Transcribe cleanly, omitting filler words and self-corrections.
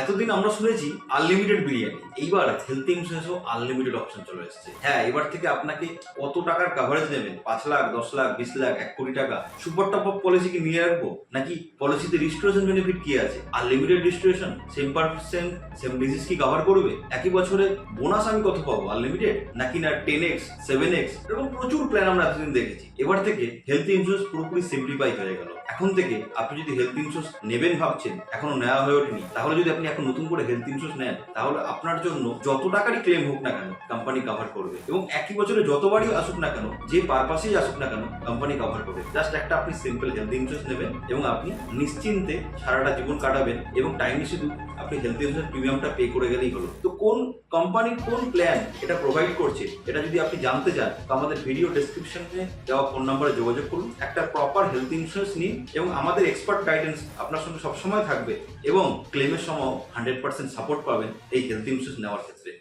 এতদিন আমরা শুনেছি আনলিমিটেড বিরিয়ানি, এইবার হেলথ ইন্স্যুরেন্সও আনলিমিটেড অপশন চলে এসেছে। হ্যাঁ, এবার থেকে আপনাকে কত টাকার কাভারেজ নেবেন, 5 লাখ, 10 লাখ, 20 লাখ, 1 কোটি টাকা, সুপার টপ আপ পলিসি কি নিয়ে রাখবো, নাকি পলিসিতে রিস্টোরেশন বেনিফিট কি আছে, unlimited restoration, same percent same disease কি কভার করবে, একই বছরে বোনাস আমি কত পাবো, আনলিমিটেড নাকি না 10x 7x, এরকম প্রচুর প্ল্যান আমরা এতদিন দেখেছি। এবার থেকে হেলথ ইন্স্যুরেন্স পুরোপুরি সিম্পলিফাই হয়ে গেল। এখন থেকে আপনি যদি হেলথ ইন্স্যুরেন্স নেবেন ভাবছেন, এখনো নেওয়া হয়ে ওঠেনি, তাহলে যদি আপনি এখন নতুন করে হেলথ ইন্স্যুরেন্স নেন, তাহলে আপনার জন্য যত টাকারই ক্লেম হোক না কেন কোম্পানি কভার করবে, এবং একই বছরে যতবারই আসুক না কেন, যে পারপাসেই আসুক না কেন, কোম্পানি কভার করবে। জাস্ট একটা আপনি সিম্পল হেলথ ইন্স্যুরেন্স নেবেন এবং আপনি নিশ্চিন্তে সারাটা জীবন কাটাবেন, এবং টাইমে শুধু আপনি হেলথ ইন্স্যুরেন্স প্রিমিয়ামটা পে করে গেলেই হলো। তো কোন কোম্পানি কোন প্ল্যান এটা প্রোভাইড করছে, এটা যদি আপনি জানতে চান, তো আমাদের ভিডিও ডেসক্রিপশনে দেওয়া ফোন নাম্বারে যোগাযোগ করুন, একটা প্রপার হেলথ ইন্স্যুরেন্স নিন, এবং আমাদের এক্সপার্ট গাইডেন্স আপনার সঙ্গে সবসময় থাকবে, এবং ক্লেমের সময় 100% সাপোর্ট পাবেন এই হেলথ ইন্স্যুরেন্স নেওয়ার ক্ষেত্রে।